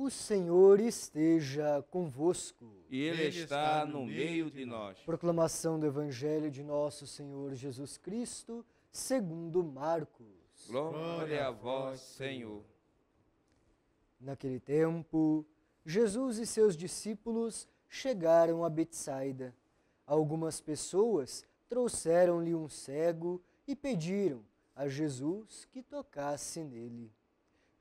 O Senhor esteja convosco. E Ele está no meio de nós. Proclamação do Evangelho de nosso Senhor Jesus Cristo, segundo Marcos. Glória a vós, Senhor. Naquele tempo, Jesus e seus discípulos chegaram a Betsaida. Algumas pessoas trouxeram-lhe um cego e pediram a Jesus que tocasse nele.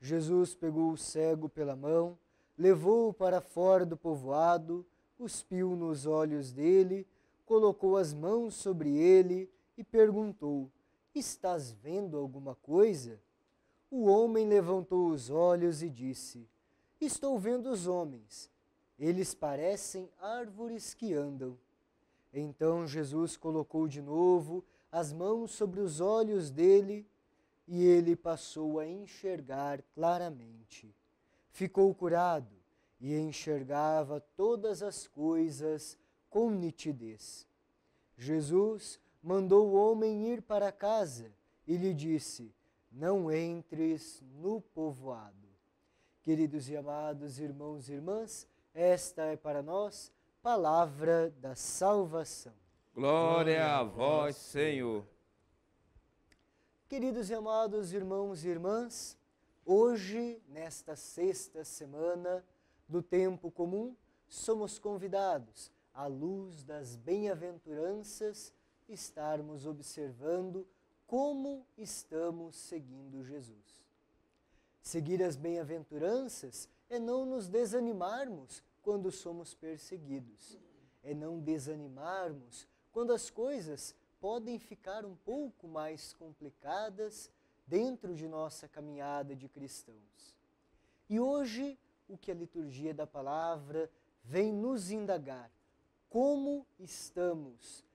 Jesus pegou o cego pela mão, levou-o para fora do povoado, cuspiu nos olhos dele, colocou as mãos sobre ele e perguntou: "Estás vendo alguma coisa?" O homem levantou os olhos e disse: "Estou vendo os homens. Eles parecem árvores que andam." Então Jesus colocou de novo as mãos sobre os olhos dele e ele passou a enxergar claramente. Ficou curado e enxergava todas as coisas com nitidez. Jesus mandou o homem ir para casa e lhe disse: "Não entres no povoado." Queridos e amados irmãos e irmãs, esta é para nós palavra da salvação. Glória a vós, Senhor. Queridos e amados irmãos e irmãs, hoje, nesta sexta semana do tempo comum, somos convidados, à luz das bem-aventuranças, estarmos observando como estamos seguindo Jesus. Seguir as bem-aventuranças é não nos desanimarmos quando somos perseguidos, é não desanimarmos quando as coisas podem ficar um pouco mais complicadas dentro de nossa caminhada de cristãos. E hoje, o que a liturgia da palavra vem nos indagar: como estamos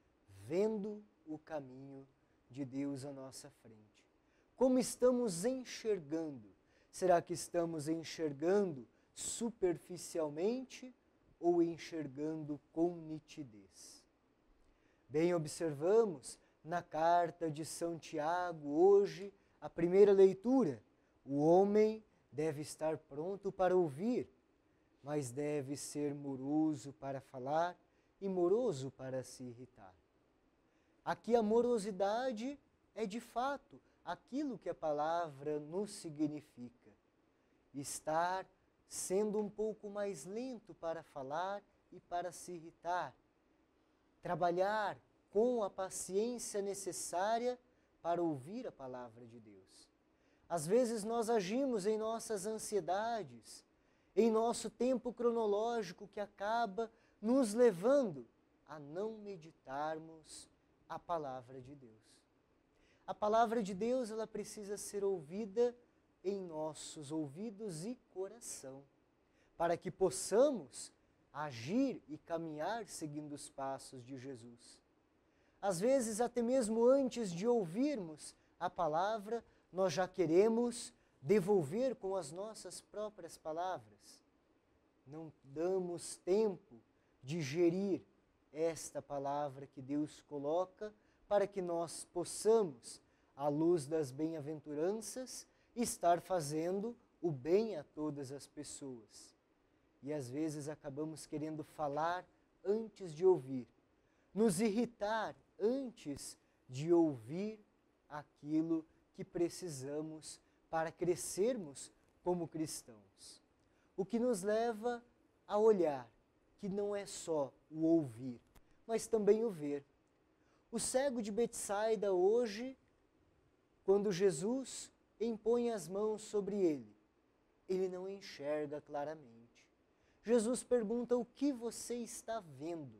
vendo o caminho de Deus à nossa frente? Como estamos enxergando? Será que estamos enxergando superficialmente ou enxergando com nitidez? Bem, observamos na carta de São Tiago, hoje, a primeira leitura: o homem deve estar pronto para ouvir, mas deve ser moroso para falar e moroso para se irritar. Aqui a morosidade é de fato aquilo que a palavra nos significa: estar sendo um pouco mais lento para falar e para se irritar. Trabalhar com a paciência necessária para ouvir a palavra de Deus. Às vezes nós agimos em nossas ansiedades, em nosso tempo cronológico que acaba nos levando a não meditarmos a palavra de Deus. A palavra de Deus, ela precisa ser ouvida em nossos ouvidos e coração, para que possamos agir e caminhar seguindo os passos de Jesus. Às vezes, até mesmo antes de ouvirmos a palavra, nós já queremos devolver com as nossas próprias palavras. Não damos tempo de digerir esta palavra que Deus coloca para que nós possamos, à luz das bem-aventuranças, estar fazendo o bem a todas as pessoas. E às vezes acabamos querendo falar antes de ouvir, nos irritar antes de ouvir aquilo que precisamos para crescermos como cristãos. O que nos leva a olhar que não é só o ouvir, mas também o ver. O cego de Betsaida hoje, quando Jesus impõe as mãos sobre ele, ele não enxerga claramente. Jesus pergunta: "O que você está vendo?"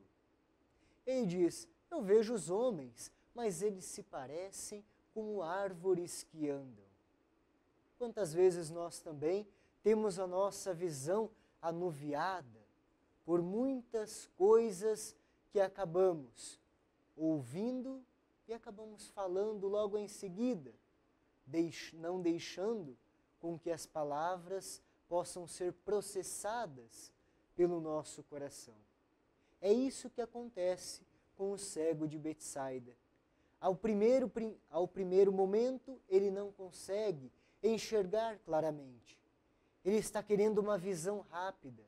Ele diz: "Eu vejo os homens, mas eles se parecem como árvores que andam." Quantas vezes nós também temos a nossa visão anuviada por muitas coisas que acabamos ouvindo e acabamos falando logo em seguida, não deixando com que as palavras possam ser processadas pelo nosso coração. É isso que acontece com o cego de Betsaida. Ao primeiro momento, ele não consegue enxergar claramente. Ele está querendo uma visão rápida.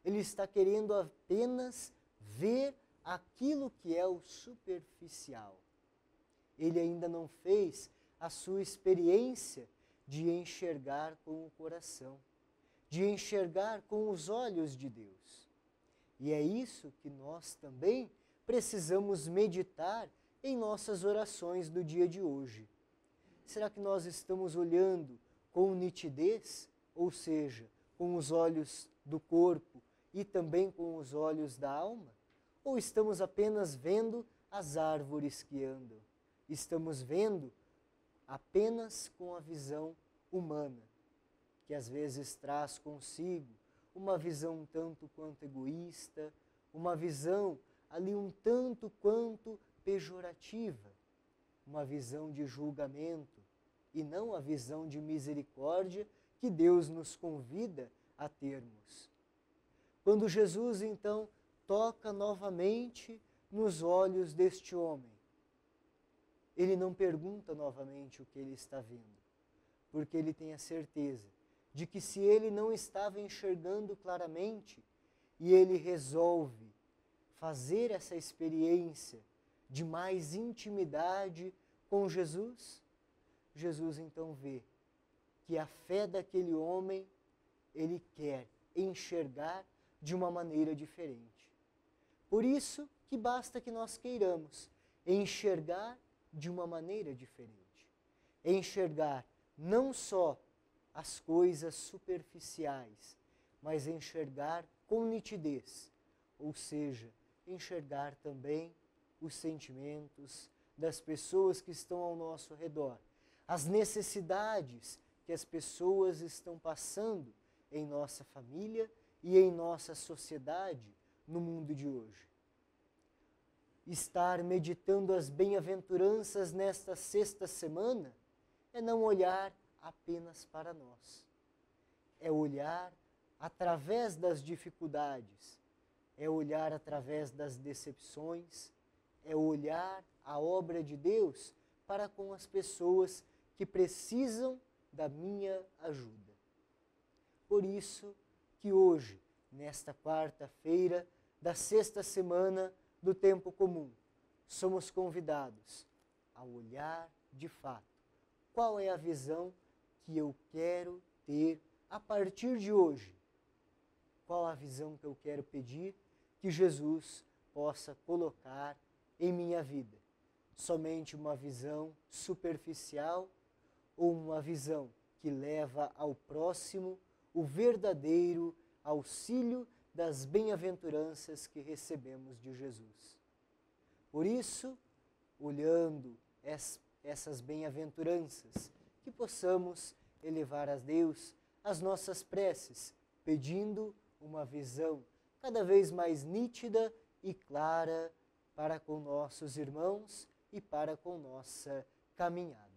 Ele está querendo apenas ver aquilo que é o superficial. Ele ainda não fez a sua experiência de enxergar com o coração, de enxergar com os olhos de Deus. E é isso que nós também precisamos meditar em nossas orações do dia de hoje. Será que nós estamos olhando com nitidez, ou seja, com os olhos do corpo e também com os olhos da alma? Ou estamos apenas vendo as árvores que andam? Estamos vendo apenas com a visão humana, que às vezes traz consigo uma visão um tanto quanto egoísta, uma visão ali um tanto quanto pejorativa, uma visão de julgamento e não a visão de misericórdia que Deus nos convida a termos. Quando Jesus então toca novamente nos olhos deste homem, ele não pergunta novamente o que ele está vendo, porque ele tem a certeza de que se ele não estava enxergando claramente e ele resolve fazer essa experiência de mais intimidade com Jesus, Jesus então vê que a fé daquele homem ele quer enxergar de uma maneira diferente. Por isso que basta que nós queiramos enxergar de uma maneira diferente. Enxergar não só as coisas superficiais, mas enxergar com nitidez, ou seja, enxergar também os sentimentos das pessoas que estão ao nosso redor, as necessidades que as pessoas estão passando em nossa família e em nossa sociedade no mundo de hoje. Estar meditando as bem-aventuranças nesta sexta semana é não olhar apenas para nós. É olhar através das dificuldades, é olhar através das decepções, é olhar a obra de Deus para com as pessoas que precisam da minha ajuda. Por isso que hoje, nesta quarta-feira da sexta semana do tempo comum, somos convidados a olhar de fato qual é a visão que eu quero ter a partir de hoje. Qual a visão que eu quero pedir que Jesus possa colocar em minha vida? Somente uma visão superficial ou uma visão que leva ao próximo o verdadeiro auxílio das bem-aventuranças que recebemos de Jesus? Por isso, olhando essas bem-aventuranças, que possamos elevar a Deus as nossas preces, pedindo uma visão cada vez mais nítida e clara para com nossos irmãos e para com nossa caminhada.